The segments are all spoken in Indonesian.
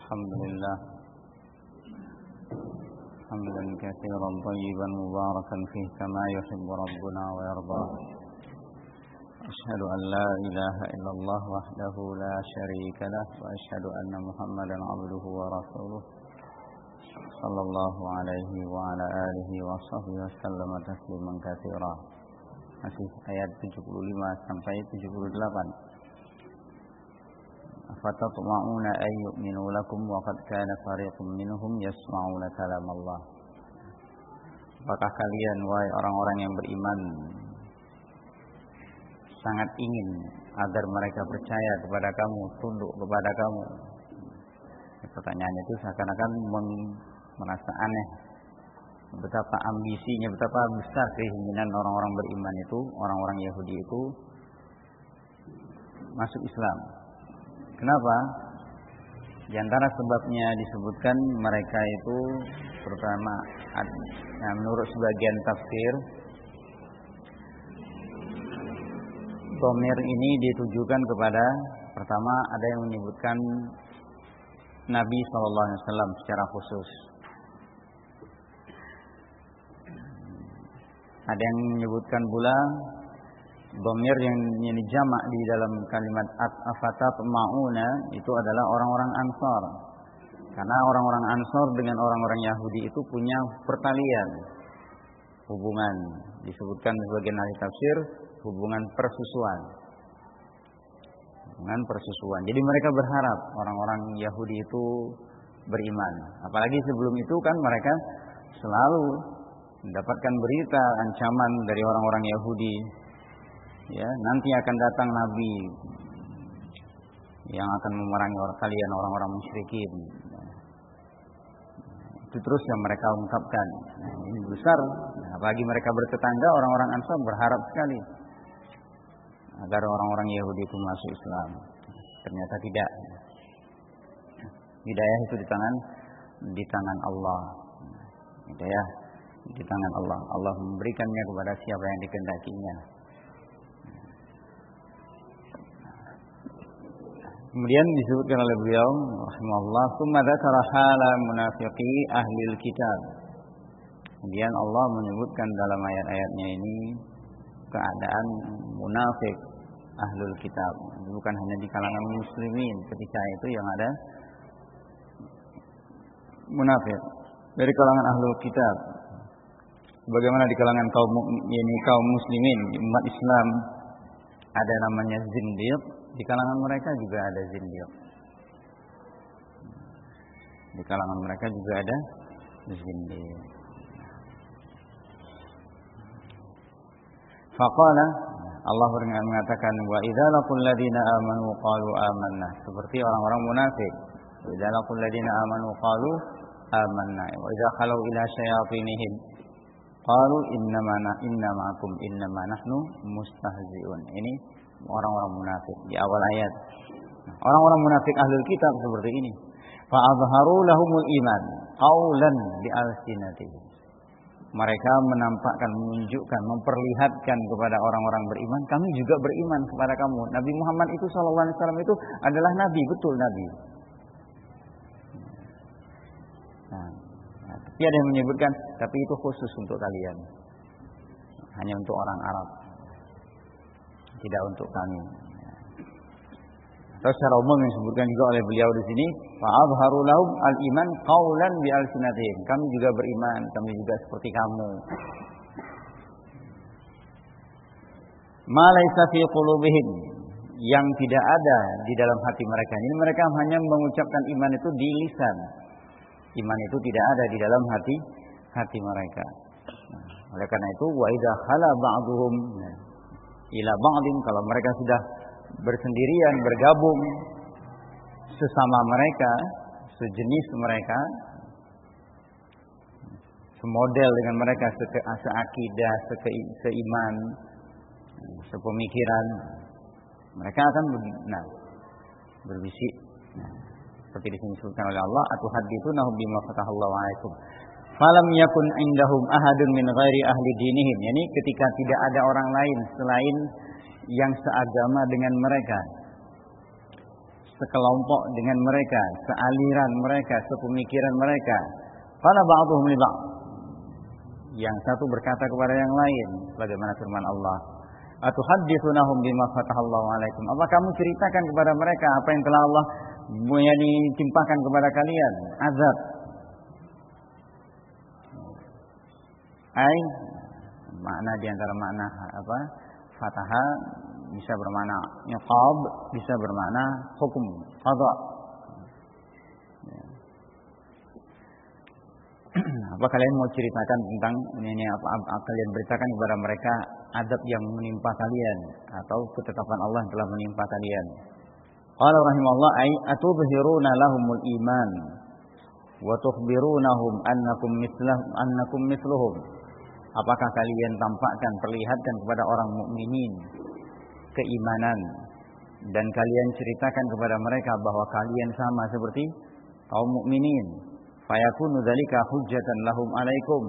الحمد لله حمدا كثيرا طيبا مباركا فيه كما يحب ربنا ويرضى. أشهد أن لا إله إلا الله وحده لا شريك له وأشهد أن محمدا عبده ورسوله صلى الله عليه وعلى آله وصحبه وسلم تسليما كثيرا. Masih ayat 75 sampai 78. Afatatma'una ay yu'minu lakum wa qad kana fariqun minhum yasma'una kalam Allah. Apakah kalian wahai orang-orang yang beriman sangat ingin agar mereka percaya kepada kamu, tunduk kepada kamu? Pertanyaan itu seakan-akan merasa aneh. Betapa ambisinya, betapa besar keinginan orang-orang beriman itu, orang-orang Yahudi itu masuk Islam. Kenapa? Di antara sebabnya disebutkan mereka itu pertama, menurut sebagian tafsir, dhamir ini ditujukan kepada, pertama ada yang menyebutkan Nabi SAW secara khusus. Ada yang menyebutkan pula dhamir yang dijamak di dalam kalimat afatatma'una itu adalah orang-orang Ansar. Karena orang-orang Ansar dengan orang-orang Yahudi itu punya pertalian hubungan. Disebutkan sebagian ahli tafsir hubungan persusuan. Hubungan persusuan. Jadi mereka berharap orang-orang Yahudi itu beriman. Apalagi sebelum itu kan mereka selalu mendapatkan berita ancaman dari orang-orang Yahudi. Ya, nanti akan datang nabi yang akan memerangi kalian orang-orang musyrikin. Itu terus yang mereka ungkapkan. Ini besar. Apalagi mereka bertetangga, orang-orang Ansar berharap sekali agar orang-orang Yahudi itu masuk Islam. Ternyata tidak. Hidayah itu di tangan Allah. Hidayah di tangan Allah. Allah memberikannya kepada siapa yang dikehendakinya. Kemudian disebutkan oleh beliau rahimahullah, "Tsumma dzakara hala munafiqi ahlil kitab." Kemudian Allah menyebutkan dalam ayat-ayatnya ini keadaan munafik ahlul kitab. Bukan hanya di kalangan muslimin, ketika itu yang ada munafik dari kalangan ahlul kitab. Bagaimana di kalangan kaum muslimin, umat Islam ada namanya zindiq. Di kalangan mereka juga ada zindiq. Di kalangan mereka juga ada zindiq. Faqala, Allah mengatakan, wa idza laqul ladina amanu qalu amanna. Seperti orang-orang munafik. Wa idza laqul ladina amanu qalu amanna. Wa idza khalu ila syayatinihim qalu inna ma'akum innama nahnu mustahzi'un. Ini orang-orang munafik di awal ayat. Orang-orang munafik ahlul kitab seperti ini. Fa azharu lahumul iman qaulan bi alsinatihim. Mereka menampakkan, menunjukkan, memperlihatkan kepada orang-orang beriman, kami juga beriman kepada kamu. Nabi Muhammad itu sallallahu alaihi wasallam itu adalah nabi, betul nabi. Tapi ada yang menyebutkan, tapi itu khusus untuk kalian. Hanya untuk orang Arab. Tidak untuk kami. Atau secara umum yang disebutkan juga oleh beliau di sini, fa'adharu lahum al-iman qaulan bi alsinatihim. Kami juga beriman, kami juga seperti kamu. Ma laisa fi qulubihim, yang tidak ada di dalam hati mereka. Ini mereka hanya mengucapkan iman itu di lisan. Iman itu tidak ada di dalam hati mereka. Oleh karena itu, wa idza khala ba'dhum ila ba'din, kalau mereka sudah bersendirian, bergabung sesama mereka, sejenis mereka, semodel dengan mereka, seakidah, seiman, sepemikiran, mereka akan berbisik. Seperti disebutkan oleh Allah, atuhadditsunahum bima fatahallahu 'alaikum. Falam yakun indahum ahadun min ghairi ahli dinihim. Yani ketika tidak ada orang lain selain yang seagama dengan mereka, sekelompok dengan mereka, sealiran mereka, sepemikiran mereka. Qala ba'dhum li ba'd. Yang satu berkata kepada yang lain, bagaimana firman Allah, atuhadditsunahum bima fatahallahu alaikum. Apa kamu ceritakan kepada mereka apa yang telah Allah timpakan kepada kalian? Azab. Ai makna di antara makna apa? Fataha bisa bermakna iqab, bisa bermakna hukum, qada. Apa kalian mau ceritakan tentang ini apa kalian beritakan kepada mereka azab yang menimpa kalian atau ketetapan Allah yang telah menimpa kalian? Qala rahimahullah ay atubhiruna lahumul iman wa tukhbirunahum annakum misluhum. Apakah kalian tampakkan, perlihatkan kepada orang mukminin keimanan dan kalian ceritakan kepada mereka bahwa kalian sama seperti kaum mukminin? Fayakunu dzalika hujjatan lahum alaikum,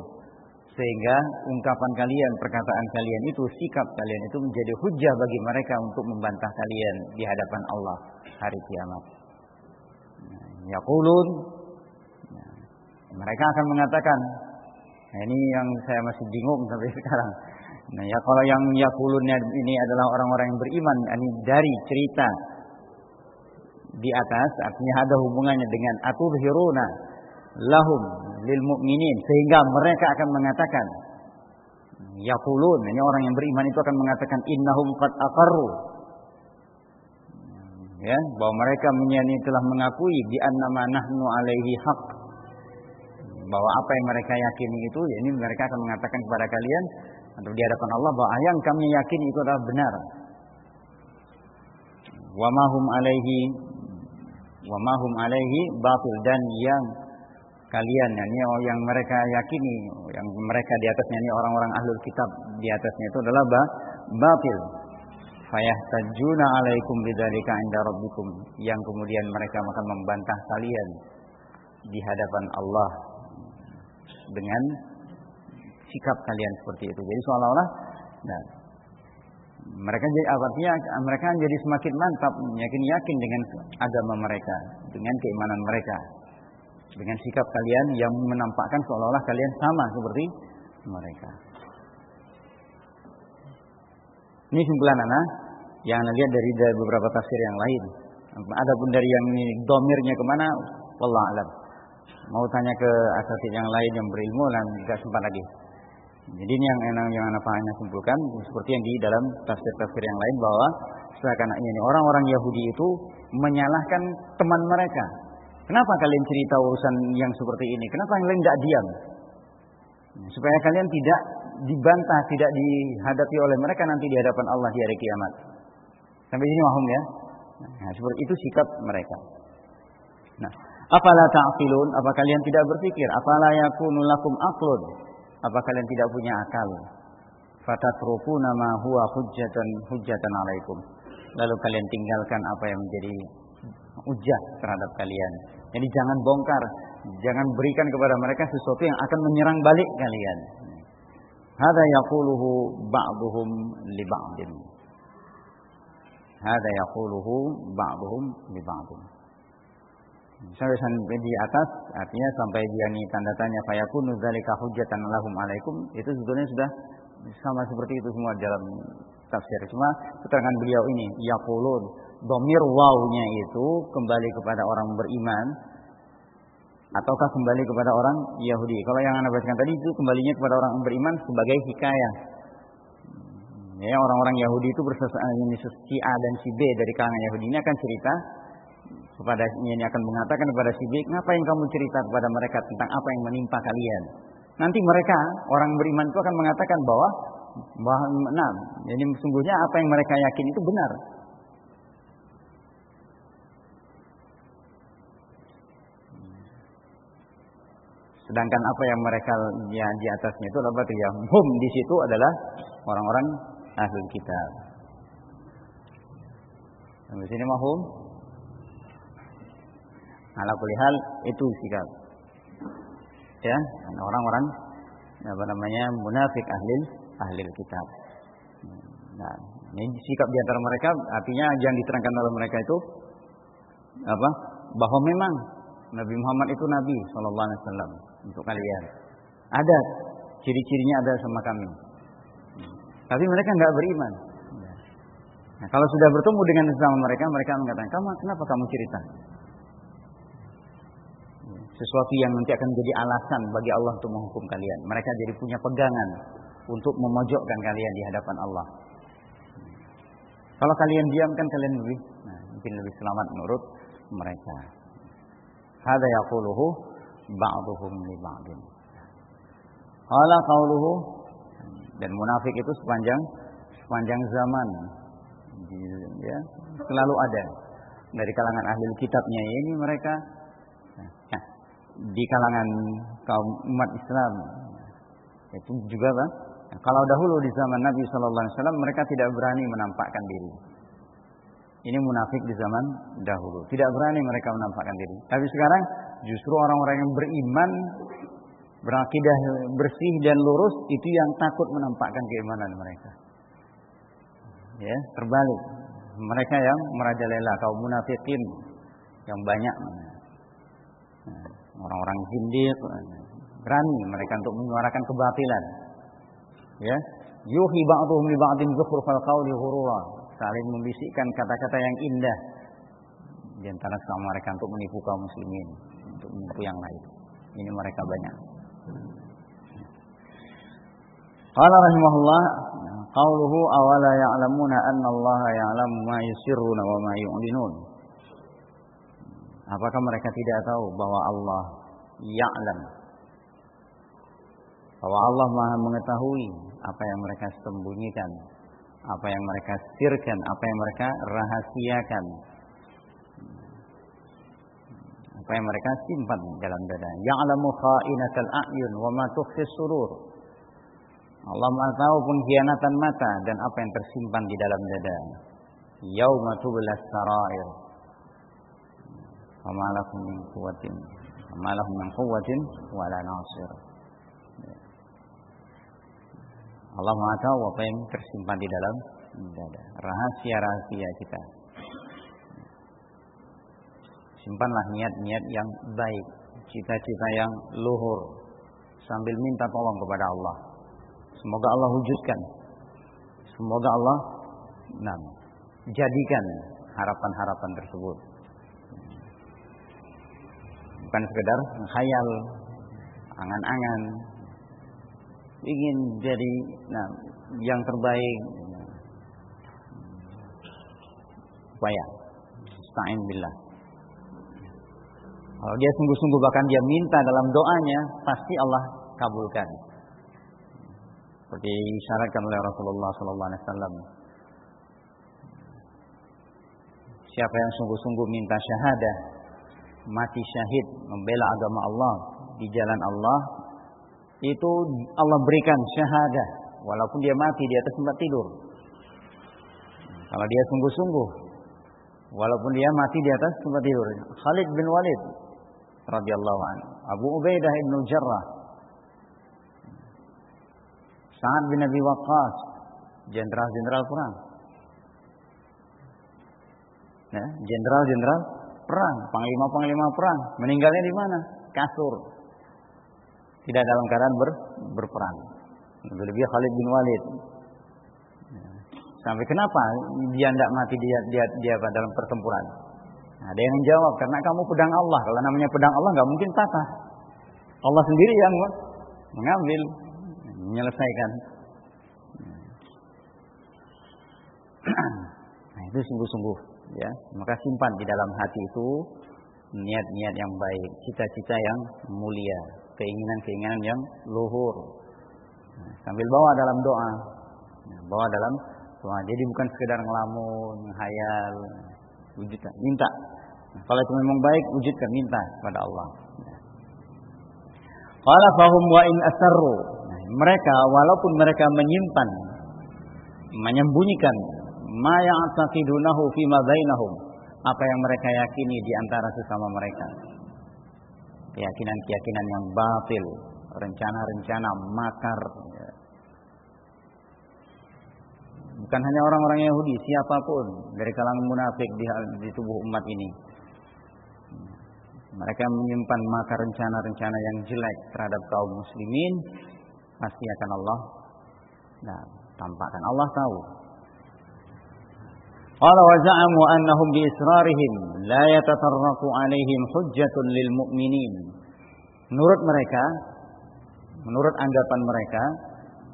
sehingga ungkapan kalian, perkataan kalian itu, sikap kalian itu menjadi hujjah bagi mereka untuk membantah kalian di hadapan Allah hari kiamat. Yaqulun, mereka akan mengatakan, nah ini yang saya masih bingung sampai sekarang. Nah ya, kalau yang yaqulunnya ini adalah orang-orang yang beriman, ini dari cerita di atas, artinya ada hubungannya dengan atubhiruna lahum lil mu'minin, sehingga mereka akan mengatakan, yaqulun, ini orang yang beriman itu akan mengatakan innahum qad aqarru, ya, bahwa mereka telah mengakui bi annama nahnu alaihi haq, bahwa apa yang mereka yakini itu, ya ini mereka akan mengatakan kepada kalian atau di hadapan Allah bahwa yang kami yakini itu adalah benar. Wa ma hum alaihi batil, dan yang kalian, yani yang mereka yakini, yang mereka di atasnya ini orang-orang ahlul kitab di atasnya itu adalah batil. Fayahtajuna alaikum bidzalika 'inda rabbikum, yang kemudian mereka akan membantah kalian di hadapan Allah dengan sikap kalian seperti itu. Jadi seolah-olah mereka jadi artinya mereka jadi semakin mantap, yakin dengan agama mereka, dengan keimanan mereka, dengan sikap kalian yang menampakkan seolah-olah kalian sama seperti mereka. Ini simpulan yang Anda lihat dari beberapa tafsir yang lain. Adapun dari yang ini domirnya kemana, wallahu a'lam. Mau tanya ke asatidz yang lain yang berilmu, dan tidak sempat lagi. Jadi ini yang Anda hanya simpulkan seperti yang di dalam tafsir-tafsir yang lain, bahwa seakan ini orang-orang Yahudi itu menyalahkan teman mereka. Kenapa kalian cerita urusan yang seperti ini? Kenapa yang lain tidak diam? Supaya kalian tidak dibantah, tidak dihadapi oleh mereka nanti di hadapan Allah di hari kiamat. Sampai sini paham ya? Nah, seperti itu sikap mereka. Nah, afala ta'qilun? Apa kalian tidak berpikir? Afala yakunu lakum aqlun? Apa kalian tidak punya akal? Fatatrukuna ma huwa hujjatan alaikum. Lalu kalian tinggalkan apa yang menjadi hujjah terhadap kalian. Jadi jangan bongkar, jangan berikan kepada mereka sesuatu yang akan menyerang balik kalian. Hada yaquluhu ba'duhum li ba'din. Hada yaquluhu ba'duhum li ba'din. Sampai di atas, artinya sampai dia ini tanda tanya fayakunu dzalika hujjatan lahum alaikum, itu sebetulnya sudah sama seperti itu semua dalam tafsir. Cuma keterangan beliau ini yaqulun, dhamir wawnya itu kembali kepada orang beriman ataukah kembali kepada orang Yahudi? Kalau yang Anda bacakan tadi itu kembalinya kepada orang beriman sebagai hikayah. Ya, orang-orang Yahudi itu si A dan si B dari kalangan Yahudi ini akan cerita kepada ini, akan mengatakan kepada si B, ngapain kamu cerita kepada mereka tentang apa yang menimpa kalian? Nanti mereka, orang beriman itu akan mengatakan bahwa jadi sesungguhnya apa yang mereka yakin itu benar. Sedangkan apa yang mereka di atasnya itu adalah ya hum, di situ adalah orang-orang ahlul kitab. Sampai sini mahum. Ala kulli hal itu sikap. Ya, orang-orang munafik ahli kitab. Nah, ini sikap di antara mereka, artinya yang diterangkan oleh mereka itu apa? Bahwa memang Nabi Muhammad itu Nabi sallallahu alaihi wasallam untuk kalian. Ada ciri-cirinya ada sama kami. Tapi mereka enggak beriman. Nah, kalau sudah bertemu dengan sama mereka mengatakan, kenapa kamu cerita? Sesuatu yang nanti akan menjadi alasan bagi Allah untuk menghukum kalian. Mereka jadi punya pegangan untuk memojokkan kalian di hadapan Allah. Kalau kalian diam kan kalian mungkin lebih selamat menurut mereka. Hada yaquluhu ba'duhum li ba'din. Qala qauluhu, dan munafik itu sepanjang zaman ya, selalu ada dari kalangan ahli kitabnya ini mereka di kalangan kaum umat Islam itu juga Bang. Kalau dahulu di zaman Nabi sallallahu alaihi wasallam mereka tidak berani menampakkan diri. Ini munafik di zaman dahulu, tidak berani mereka menampakkan diri. Tapi sekarang justru orang-orang yang beriman, berakidah bersih dan lurus itu yang takut menampakkan keimanan mereka. Ya, terbalik. Mereka yang merajalela, kaum munafikin yang banyak. Orang-orang zindiq berani mereka untuk menyuarakan kebatilan. Ya, yuhi ba'dhum li ba'din zukhrufal qawli ghurura, saling membisikkan kata-kata yang indah di antara sama mereka untuk menipu kaum muslimin, untuk menipu yang lain. Ini mereka banyak. Qala rahimahullah, qauluhu awala ya'lamuna anna Allah ya'lamu ma yusirruna wa ma yu'linun. Apakah mereka tidak tahu bahwa Allah ya'lam, bahwa Allah Maha mengetahui apa yang mereka sembunyikan, apa yang mereka sirkan, apa yang mereka rahasiakan, apa yang mereka simpan dalam dada. Ya'lamu kha'inatal a'yun wa ma tukhfis sudur. Allah Maha tahu pengkhianatan mata dan apa yang tersimpan di dalam dada. Yauma tublas sarair. Wa ma lahum min quwwatin, wa ma lahum min quwwatin wa la nasir. Allah Maha tahu apa yang tersimpan di dalam dada, rahasia-rahasia kita. Simpanlah niat-niat yang baik, cita-cita yang luhur, sambil minta tolong kepada Allah. Semoga Allah wujudkan. Semoga Allah jadikan harapan-harapan tersebut. Bukan sekedar khayal, angan-angan, ingin jadi yang terbaik. Supaya ista'in billah. Kalau dia sungguh-sungguh bahkan dia minta dalam doanya, pasti Allah kabulkan. Seperti disyaratkan oleh Rasulullah sallallahu alaihi wasallam. Siapa yang sungguh-sungguh minta syahadah, mati syahid membela agama Allah di jalan Allah, itu Allah berikan syahadah walaupun dia mati di atas tempat tidur. Kalau dia sungguh-sungguh walaupun dia mati di atas tempat tidur. Khalid bin Walid radhiyallahu anhu, Abu Ubaidah bin Jarrah, Sa'ad bin Abi Waqqas, jenderal-jenderal perang. Ya, jenderal-jenderal perang, panglima-panglima perang, meninggalnya di mana? Kasur. Tidak dalam keadaan berperang. Lebih Khalid bin Walid. Sampai kenapa dia tidak mati dia dalam pertempuran? Ada yang menjawab, karena kamu pedang Allah. Kalau namanya pedang Allah nggak mungkin patah. Allah sendiri yang mengambil, menyelesaikan. Nah, itu sungguh-sungguh, ya. Maka simpan di dalam hati itu niat-niat yang baik, cita-cita yang mulia, keinginan-keinginan yang luhur. Nah, sambil bawa dalam doa. Bawa dalam doa. Jadi bukan sekedar ngelamun, menghayal, wujudkan, minta. Nah, kalau itu memang baik, wujudkan, minta kepada Allah. Qala fahum wa in asarru. Nah, mereka walaupun mereka menyimpan, menyembunyikan ma ya'taqidunahu fi ma bainahum, apa yang mereka yakini di antara sesama mereka. Keyakinan-keyakinan yang batil, rencana-rencana makar. Bukan hanya orang-orang Yahudi, siapapun dari kalangan munafik di tubuh umat ini. mereka menyimpan maka rencana-rencana yang jelek terhadap kaum muslimin, pasti akan Allah tampakkan. Allah tahu. Qala wa za'amu annahum bi israrihim la yatatarraqu 'alaihim hujjatun lil mu'minin. Menurut mereka, menurut anggapan mereka,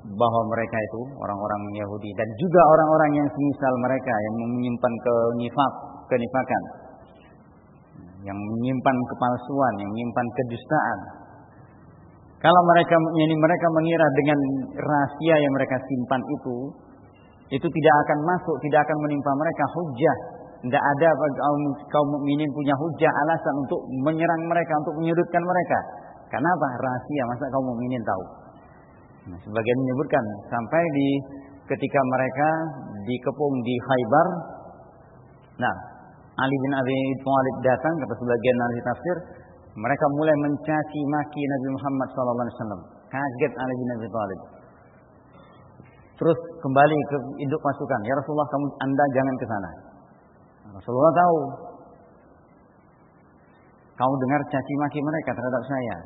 bahwa mereka itu orang-orang Yahudi dan juga orang-orang yang semisal mereka yang menyimpan kenifakan, yang menyimpan kepalsuan, yang menyimpan kedustaan. Kalau mereka mengira dengan rahasia yang mereka simpan itu tidak akan masuk, tidak akan menimpa mereka hujjah. Tidak ada kaum mukminin punya hujjah, alasan untuk menyerang mereka, untuk menyudutkan mereka. Karena apa? Rahasia, masa kaum mukminin tahu? Nah, sebagian menyebutkan sampai ketika mereka dikepung di Khaybar. Nah, Ali bin Abi Thalib datang, kata sebagian ahli tafsir, mereka mulai mencaci maki Nabi Muhammad SAW. Kaget Ali bin Abi Thalib. Terus kembali ke induk pasukan. Ya Rasulullah, Anda jangan ke sana. Rasulullah tahu. Kamu dengar caci maki mereka terhadap saya.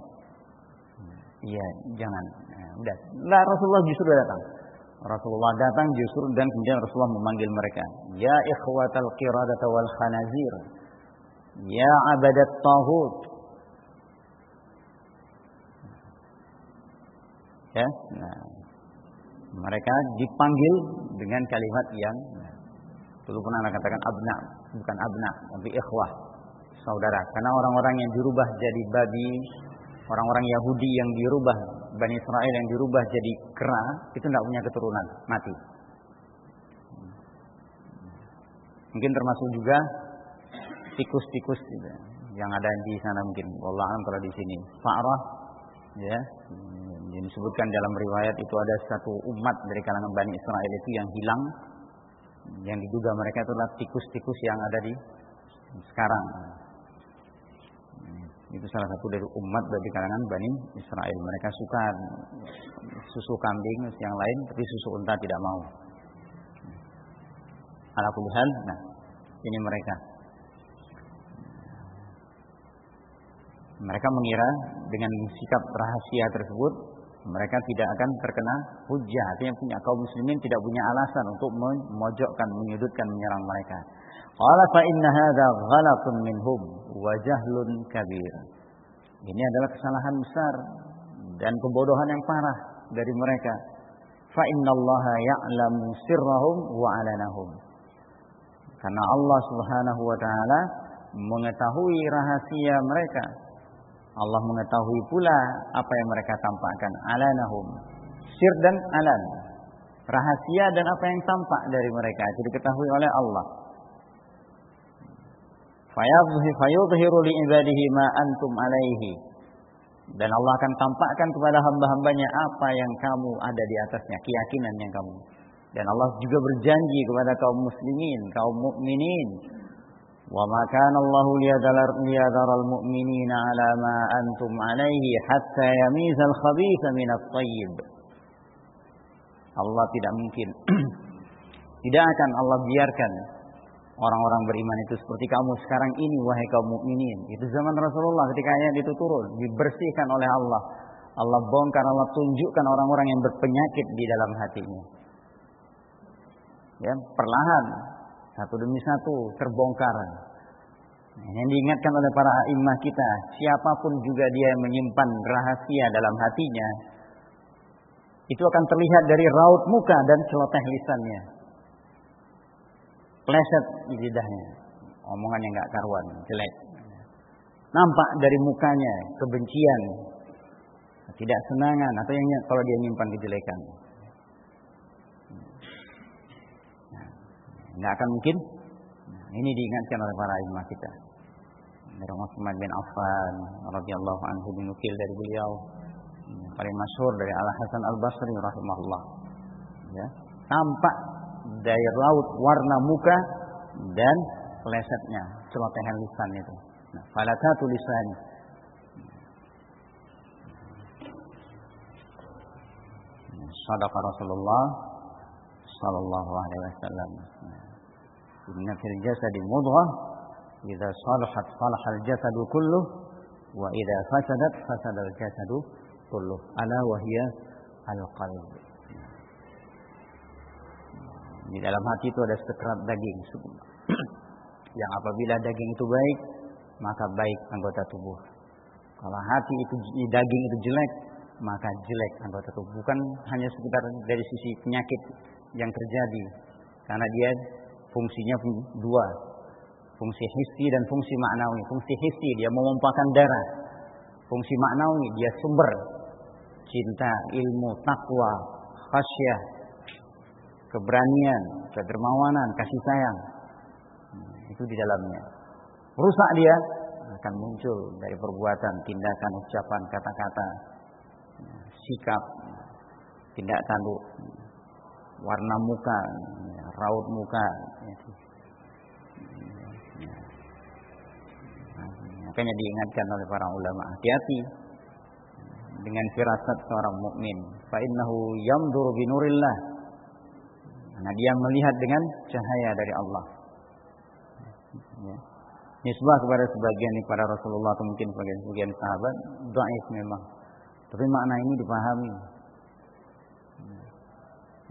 Iya, jangan. Udah. Nah, Rasulullah justru datang. Rasulullah datang justru dan kemudian Rasulullah memanggil mereka. Ya ikhwatal qiradata wal khanazir. Ya abadat taghut. Ya, nah, mereka dipanggil dengan kalimat yang dulu pernah Anda katakan abna, bukan abna, tapi ikhwah, saudara. Karena orang-orang yang dirubah jadi babi, orang-orang Yahudi yang dirubah, Bani Israel yang dirubah jadi kera, itu tidak punya keturunan, mati. Mungkin termasuk juga tikus-tikus yang ada di sana mungkin. Wallahu a'lam kalau di sini. Fa'rah, ya, disebutkan dalam riwayat itu ada satu umat dari kalangan Bani Israel itu yang hilang, yang diduga mereka itulah tikus-tikus yang ada di sekarang. Itu salah satu dari umat dari kalangan Bani Israel. Mereka suka susu kambing, yang lain, tapi susu unta tidak mau. Ala kulli hal, nah, ini mereka. Mereka mengira dengan sikap rahasia tersebut mereka tidak akan terkena hujjah. Artinya punya kaum muslimin tidak punya alasan untuk memojokkan, menyudutkan, menyerang mereka. Qala fa inna hadza ghalatun minhum wa jahlun kabir. Ini adalah kesalahan besar dan kebodohan yang parah dari mereka. Fa innallaha ya'lamu sirrahum wa 'alanahum. Karena Allah Subhanahu wa taala mengetahui rahasia mereka. Allah mengetahui pula apa yang mereka tampakkan. Alanahum, sir dan alan, rahasia dan apa yang tampak dari mereka itu diketahui oleh Allah. Fayudhiru li ibadihi ma antum alaihi. Dan Allah akan tampakkan kepada hamba-hambanya apa yang kamu ada di atasnya, keyakinan yang kamu. Dan Allah juga berjanji kepada kaum muslimin, kaum mukminin, wa ma kana Allahu liyadharal mu'minina 'ala ma antum 'alaihi hatta yamizal khabitha minat thayyib. Allah tidak mungkin tidak akan Allah biarkan orang-orang beriman itu seperti kamu sekarang ini wahai kaum mukminin. Itu zaman Rasulullah ketika ayat itu turun, dibersihkan oleh Allah. Allah bongkar, Allah tunjukkan orang-orang yang berpenyakit di dalam hatinya. Ya, perlahan satu demi satu terbongkar. Yang diingatkan oleh para a'immah kita, siapapun juga dia yang menyimpan rahasia dalam hatinya, itu akan terlihat dari raut muka dan celoteh lisannya. Pleset di lidahnya, omongan yang enggak karuan, jelek. Nampak dari mukanya kebencian, tidak senangan, atau yang kalau dia menyimpan kejelekan. Enggak akan mungkin. Ini diingatkan oleh para imam kita. Dari Utsman bin Affan radhiyallahu anhu dinukil dari beliau, paling masyhur dari Al Hasan Al Basri rahimahullah. Ya, tampak dari raut warna muka dan plesetnya, celotehan lisan itu. Nah, falatatu lisan. Shadaqa Rasulullah sallallahu alaihi wasallam. Inna fil jasadi mudghah idza salahat salahal jasadu kulluh Wa idza fasadat fasadal jasadu kulluh. Ala wa hiya al-qalb. Di dalam hati itu ada sekerat daging. Yang apabila daging itu baik, maka baik anggota tubuh. Kalau hati itu daging itu jelek, maka jelek anggota tubuh. Bukan hanya sekitar dari sisi penyakit yang terjadi, karena dia fungsinya dua, fungsi hissi dan fungsi maknawi. Fungsi hissi dia memompahkan darah, fungsi maknawi dia sumber cinta, ilmu, takwa, khasyah, keberanian, kedermawanan, kasih sayang. Itu di dalamnya. Rusak dia akan muncul dari perbuatan, tindakan, ucapan, kata-kata, sikap, tindak tanduk, warna muka, raut muka. Makanya diingatkan oleh para ulama, hati-hati dengan firasat seorang mukmin. Fa innahu yanzuru bi nurillah. Karena dia melihat dengan cahaya dari Allah. Ya. Nisbah kepada sebagian para Rasulullah atau mungkin sebagian sahabat dhaif memang. Tapi makna ini dipahami.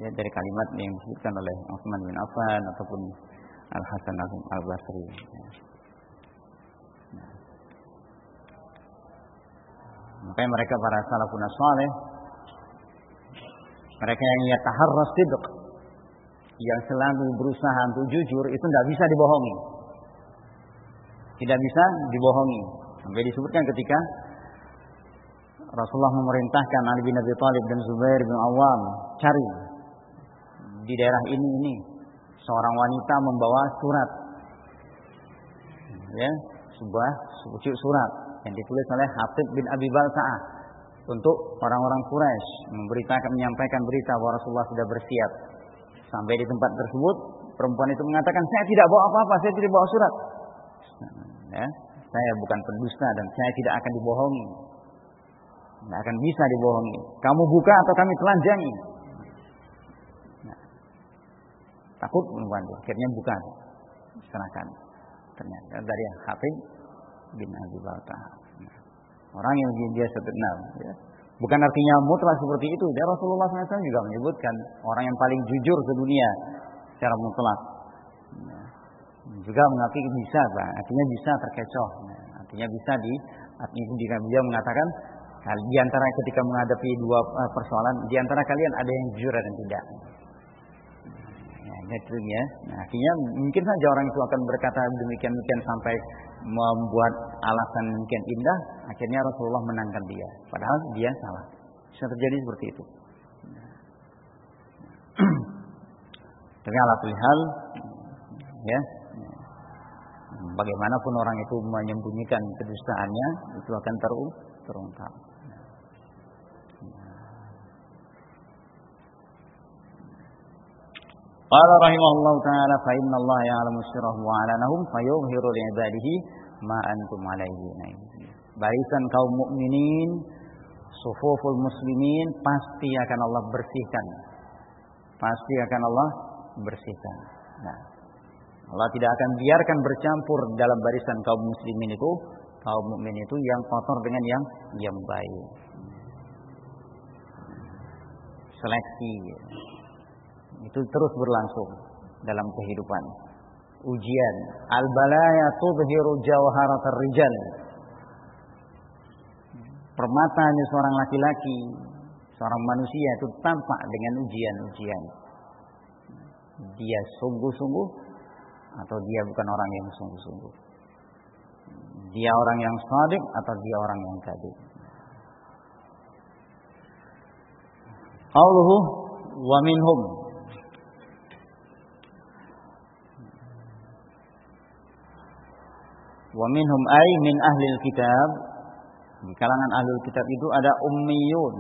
Ya, dari kalimat yang disebutkan oleh Utsman bin Affan ataupun Al-Hasan Al-Basri. Makanya mereka para salafun saleh, mereka yang yataharras sidq, yang selalu berusaha untuk jujur, itu tidak bisa dibohongi. Tidak bisa dibohongi. Sampai disebutkan ketika Rasulullah memerintahkan Ali bin Abi Thalib dan Zubair bin Awam, cari di daerah ini seorang wanita membawa surat, ya, sebuah surat yang ditulis oleh Hatib bin Abi Balta'ah untuk orang-orang Quraisy, menyampaikan berita bahwa Rasulullah sudah bersiap. Sampai di tempat tersebut, perempuan itu mengatakan, saya tidak bawa apa-apa, saya tidak bawa surat. Ya, saya bukan pendusta dan saya tidak akan dibohongi. Tidak akan bisa dibohongi. Kamu buka atau kami telanjangi. Nah, takut perempuan itu, akhirnya buka, serahkan. Ternyata dari Hatib bin Abi Balta'ah. Nah, orang yang dia sebenarnya, ya. Bukan artinya mutlak seperti itu. Dan Rasulullah SAW juga menyebutkan orang yang paling jujur sedunia secara mutlak. Nah, juga mengakui bisa, Pak. Artinya bisa terkecoh. Nah, artinya bisa artinya dia mengatakan di antara ketika menghadapi dua persoalan, di antara kalian ada yang jujur dan tidak. Nah, itu ya. Nah, artinya mungkin saja orang itu akan berkata demikian sampai membuat alasan mungkin indah, akhirnya Rasulullah menangkan dia. Padahal dia salah. Bisa terjadi seperti itu. Tapi ala kulli hal, ya, bagaimanapun orang itu menyembunyikan kedustaannya, itu akan terungkap. Qala rahimahullahu ta'ala fa inna Allah ya'lamu sirrahum wa 'alanahum fayuzhiru li 'ibadihi ma antum 'alaihi. Barisan kaum mukminin, sufuful muslimin pasti akan Allah bersihkan. Pasti akan Allah bersihkan. Nah, Allah tidak akan biarkan bercampur dalam barisan kaum muslimin itu, kaum mukmin itu yang kotor dengan yang baik. Seleksi itu terus berlangsung dalam kehidupan. Ujian, al-balaya tudhiru jawharatar rijal. Permatanya seorang laki-laki, seorang manusia itu tampak dengan ujian-ujian. Dia sungguh-sungguh atau dia bukan orang yang sungguh-sungguh. Dia orang yang shadiq atau dia orang yang kadzib. Qauluhu wa minhum. Wa minhum ay min ahlil kitab. Di kalangan ahlul kitab itu ada ummiyun,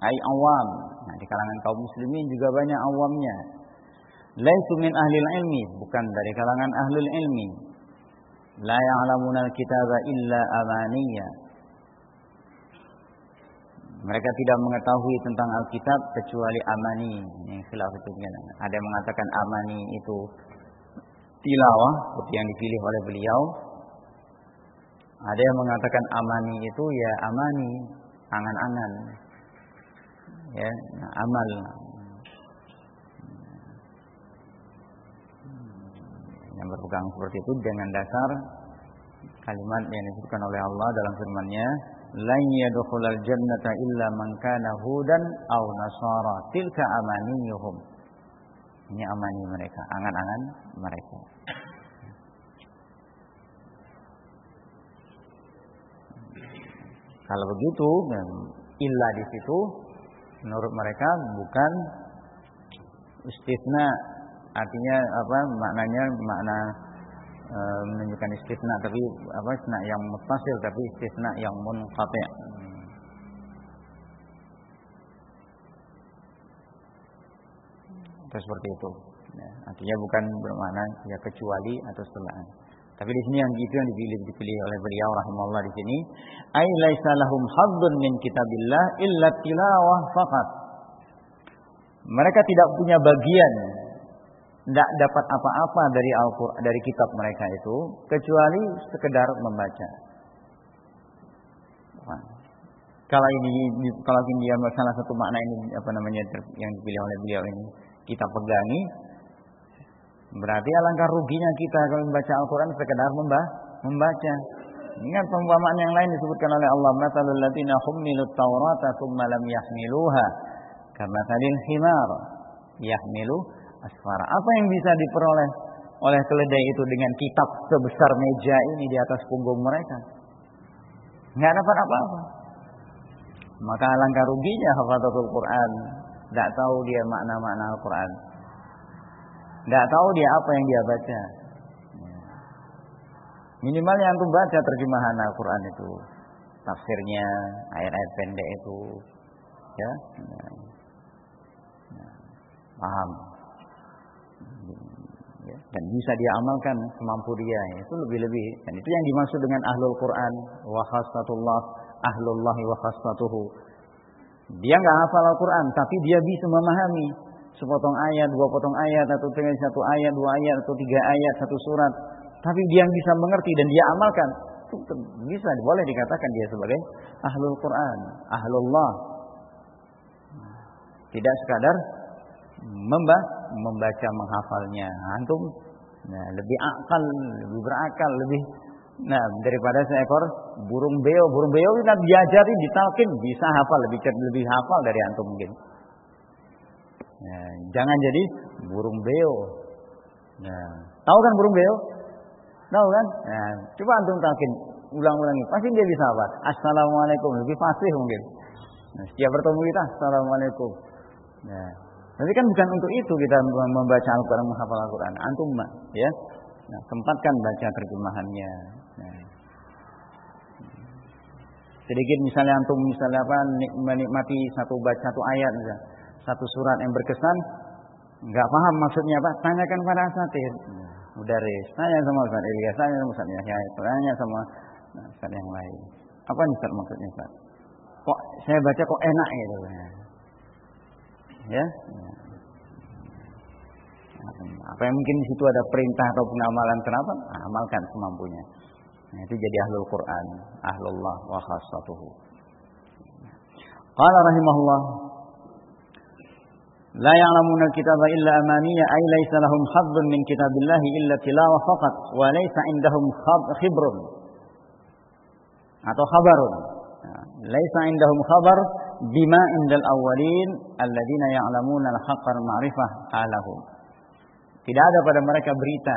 ay awam. Nah, di kalangan kaum muslimin juga banyak awamnya. Laisu min ahlil ilmi, bukan dari kalangan ahlul ilmi. La ya'lamuna al-kitaba illa amaniya. Mereka tidak mengetahui tentang Alkitab kecuali amani. Yang khilaf itu ada yang mengatakan amani itu tilawah seperti yang dipilih oleh beliau. Ada yang mengatakan amani itu ya amani, angan-angan. Ya, amal. Yang berpegang seperti itu dengan dasar kalimat yang disebutkan oleh Allah dalam firman-Nya, "Lan yadkhulal jannata illa man kana hudan aw nasara, tilka amaniyuhum." Ini amani mereka, angan-angan mereka. Kalau begitu, illa di situ menurut mereka bukan istisna, artinya apa maknanya, makna menunjukkan istisna, tapi apa istisna yang muttasil, tapi istisna yang munqati'. Itu seperti itu. Ya, artinya bukan bermakna ya kecuali atau setelah. Tapi di sini yang dipilih oleh beliau rahimahullah di sini, ai laisa lahum haddun min kitabillah illa tilawah faqat. Mereka tidak punya bagian, tidak dapat apa-apa dari Al-Qur'an, dari kitab mereka itu kecuali sekedar membaca. Kalau ini dia salah satu makna ini apa namanya yang dipilih oleh beliau ini kita pegangi, berarti alangkah ruginya kita kalau membaca Al-Quran sekedar membaca. Ingat perumpamaan yang lain disebutkan oleh Allah, "Matsalul ladzina hummilut taurata tsumma lam yahmiluha kamatsalil himar yahmilu asfara." Apa yang bisa diperoleh oleh keledai itu dengan kitab sebesar meja ini di atas punggung mereka? Enggak dapat apa-apa. Maka alangkah ruginya hafazatul Quran, tidak tahu dia makna-makna Al-Quran, tidak tahu dia apa yang dia baca. Minimalnya antum baca terjemahan Al-Quran itu, tafsirnya, ayat-ayat pendek itu, ya, paham, ya, dan bisa dia amalkan semampu dia. Itu lebih-lebih. Dan itu yang dimaksud dengan ahlul Quran, wa khassatullah, ahlullahi wa khassatuhu. Dia nggak hafal Al-Quran, tapi dia bisa memahami sepotong ayat, dua potong ayat, atau satu ayat, dua ayat, atau tiga ayat, satu surat. Tapi dia bisa mengerti dan dia amalkan. Itu bisa, boleh dikatakan dia sebagai ahlul Quran, ahlullah. Tidak sekadar membaca, menghafalnya. Antum lebih akal, lebih berakal, lebih daripada seekor burung beo. Burung beo kita diajari, ditalkin, bisa hafal, lebih hafal dari antum mungkin. Jangan jadi burung beo. Tahu kan burung beo? Tahu kan? Coba antum talkin, ulang-ulangi, pasti dia bisa hafal. Assalamualaikum, lebih fasih mungkin. Setiap bertemu kita, assalamualaikum. Tapi kan bukan untuk itu kita membaca Al-Quran, menghafal Al-Quran. Antum ya, sempatkan baca terjemahannya. Sedikit misalnya antum menikmati satu ayat, satu surat yang berkesan, nggak paham maksudnya apa, tanyakan pada asatidz. Mudaris, tanya sama Ustaz Ilyas, tanya sama Ustaz Yahya, tanya sama Ustaz yang lain. Apa nih Ustaz maksudnya Ustaz? Kok saya baca kok enak gitu. Ya. Apa yang mungkin di situ ada perintah atau pengamalan, kenapa? Amalkan semampunya. Itu jadi ahlul Quran, ahlullah wa khassatuhu. Qala rahimahullah, la ya'lamuna al-kitaba illa amaniyya ay laysa lahum haddun min kitabillahi illa tilawah faqat wa laysa indahum khibrun atau khabarun. Laysa indahum khabar bima indal awwalin alladziina ya'lamuna al-haqqa al-ma'rifah halahum. Tidak ada pada mereka berita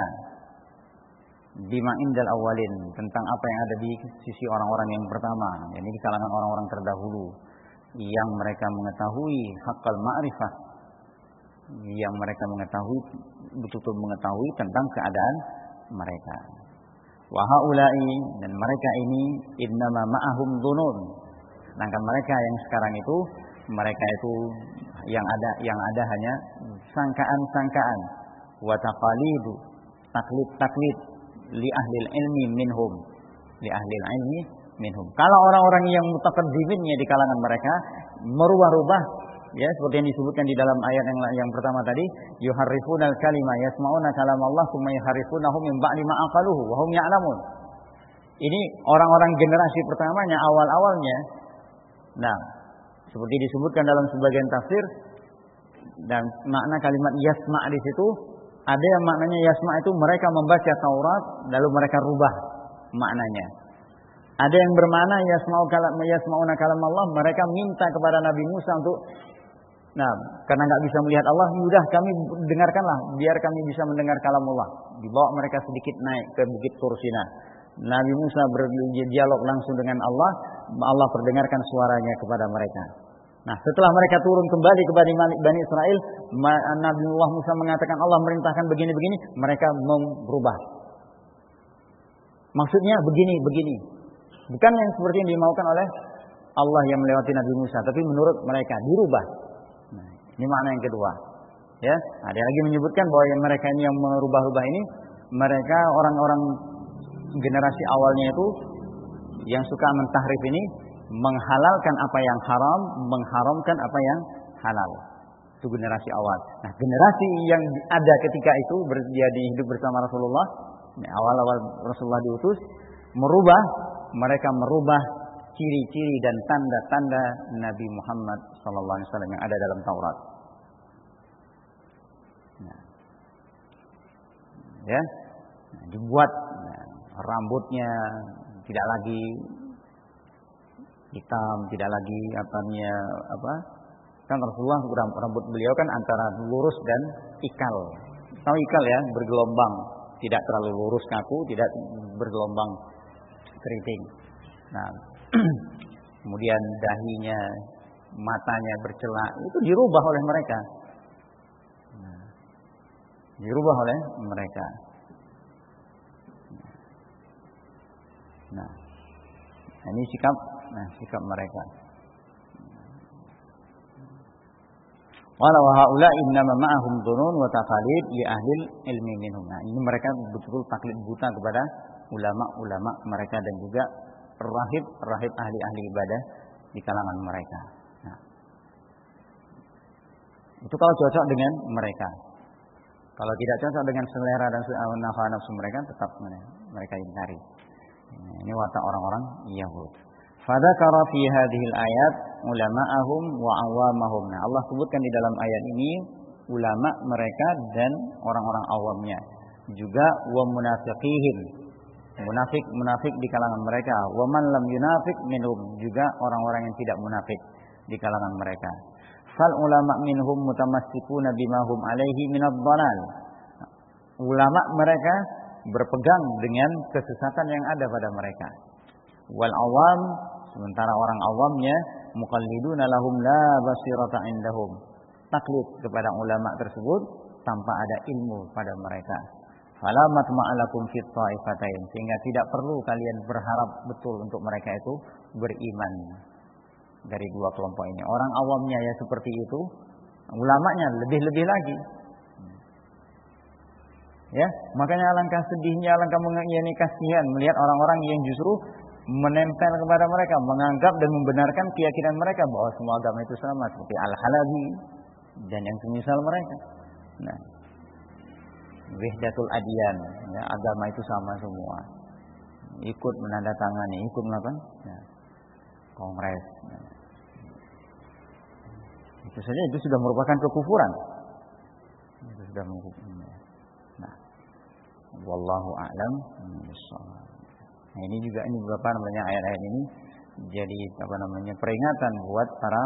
bima indal awwalin, tentang apa yang ada di sisi orang-orang yang pertama, yakni di kalangan orang-orang terdahulu, yang mereka mengetahui haqqal ma'rifah, yang mereka mengetahui, betul-betul mengetahui tentang keadaan mereka. Wa haula'i, dan mereka ini innama ma'ahum dzunun. Sedangkan mereka yang sekarang itu, mereka itu yang ada hanya sangkaan-sangkaan, wa taqalidu, taklid li ahlil ilmi minhum, Kalau orang-orang yang mutaqaddiminnya di kalangan mereka merubah-rubah, ya seperti yang disebutkan di dalam ayat yang pertama tadi, yuharrifunal kalima yasma'una kalam Allah tsumma yuharrifunahu min ba'di ma aqaluhu wa hum ya'lamun. Ini orang-orang generasi pertamanya, awal-awalnya. Nah, seperti disebutkan dalam sebagian tafsir, dan makna kalimat yasma' di situ ada yang maknanya yasma' itu mereka membaca Taurat lalu mereka rubah maknanya. Ada yang bermakna yasma'una kalam Allah, mereka minta kepada Nabi Musa untuk karena nggak bisa melihat Allah, sudah kami dengarkanlah, biar kami bisa mendengar kalam Allah. Dibawa mereka sedikit naik ke Bukit Tursina. Nabi Musa berdialog langsung dengan Allah, Allah perdengarkan suaranya kepada mereka. Nah, setelah mereka turun kembali kepada Bani Israel, Nabi Musa mengatakan Allah merintahkan begini-begini, mereka merubah. Maksudnya begini. Bukan yang seperti yang dimaukan oleh Allah yang melewati Nabi Musa, tapi menurut mereka dirubah. Nah, ini makna yang kedua. Ya, ada lagi menyebutkan bahwa yang mereka ini yang merubah-rubah ini, mereka orang-orang generasi awalnya itu yang suka mentahrif ini, menghalalkan apa yang haram, mengharamkan apa yang halal. Itu generasi awal. Nah, generasi yang ada ketika itu jadi hidup bersama Rasulullah, awal-awal Rasulullah diutus, mereka merubah ciri-ciri dan tanda-tanda Nabi Muhammad SAW yang ada dalam Taurat. Nah, ya, dibuat rambutnya tidak lagi hitam, tidak lagi kan Rasulullah rambut beliau kan antara lurus dan ikal. Tahu ikal ya, bergelombang, tidak terlalu lurus kaku, tidak bergelombang keriting. Nah, kemudian dahinya, matanya bercelak, itu dirubah oleh mereka. Dirubah oleh mereka. Nah, ini sikap mereka. Wala wa haula innama ma'ahum dhunun wa taqalid li ahli ilmi minhum. Nah, ini mereka betul-betul taklid buta kepada ulama-ulama mereka dan juga rahib ahli ibadah di kalangan mereka. Nah, itu kalau cocok dengan mereka. Kalau tidak cocok dengan selera dan nafsu mereka, tetap mereka ingkari. Ini watak orang-orang Yahudi. Fadzakara fi hadhil ayat ulama'ahum wa awamahum. Nah, Allah sebutkan di dalam ayat ini ulama mereka dan orang-orang awamnya. Juga wa munafiqihim. Munafik di kalangan mereka. Wa man lam yunafiq minhum. Juga orang-orang yang tidak munafik di kalangan mereka. Fal ulama minhum mutamassikuna bima hum alaihi minadh dhalal. Ulama mereka berpegang dengan kesesatan yang ada pada mereka. Wal awam, sementara orang awamnya muqalliduna lahum la basirata indahum. Taklid kepada ulama tersebut tanpa ada ilmu pada mereka. Fala matma'alakum fit ta'ifatain, sehingga tidak perlu kalian berharap betul untuk mereka itu beriman dari dua kelompok ini. Orang awamnya ya seperti itu, ulamanya lebih-lebih lagi. Ya, makanya alangkah sedihnya, alangkah kasihan melihat orang-orang yang justru menempel kepada mereka, menganggap dan membenarkan keyakinan mereka bahwa semua agama itu sama, seperti Al-Halabi dan yang semisal mereka. Nah, wahdatul adyan, ya, agama itu sama semua. Ikut menandatangani, ikut melakukan kongres. Itu saja itu sudah merupakan kekufuran. Itu sudah Nah, wallahu a'lam bishawab. Nah, ini juga beberapa ayat-ayat ini jadi peringatan buat para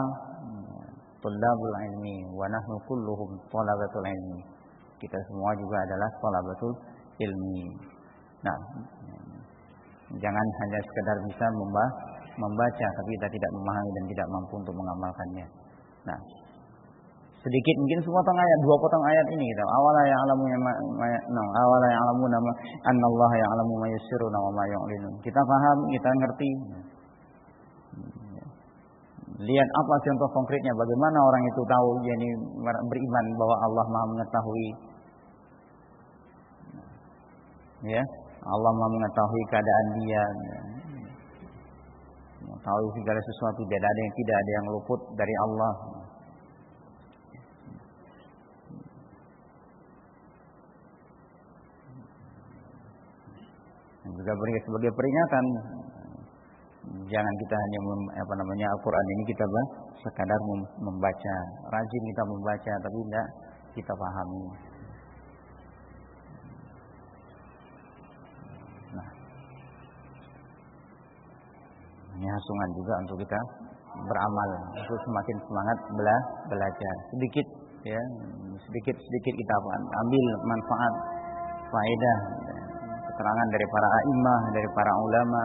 thalabul ilmi wa nahnu kulluhum thalabatul ilmi. Kita semua juga adalah thalabatul ilmi. Nah, jangan hanya sekedar bisa membaca tapi kita tidak memahami dan tidak mampu untuk mengamalkannya. Nah, sedikit mungkin sepotong ayat, dua potong ayat ini kita. Awala ya'lamu nama annallaha ya'lamu ma yusirruna wa ma yu'linun. Kita paham, kita ngerti. Lihat apa contoh konkretnya, bagaimana orang itu tahu yakni beriman bahwa Allah Maha mengetahui. Ya, Allah Maha mengetahui keadaan dia. Tahu segala sesuatu, tidak ada yang luput dari Allah. Juga sebagai peringatan. Jangan kita hanya Al-Quran ini kita sekadar membaca, rajin kita membaca, tapi tidak kita pahami. Nah, ini hasungan juga untuk kita beramal, untuk semakin semangat belajar. Sedikit kita ambil manfaat, faedah, keterangan dari para a'immah, dari para ulama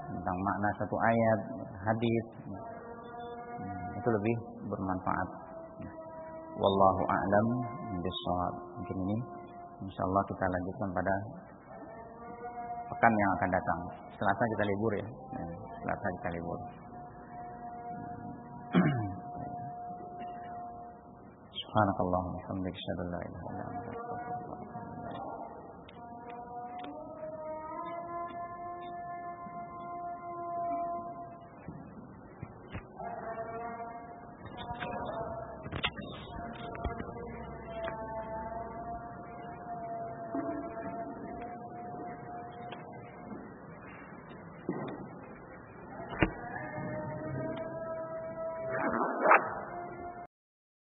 tentang makna satu ayat, hadis, itu lebih bermanfaat. Wallahu a'lam bishawab. Mungkin ini insyaallah kita lanjutkan pada pekan yang akan datang. Selasa kita libur ya. Selasa kita libur. Subhanakallahumma wa bihamdika asyhadu an la ilaha illa anta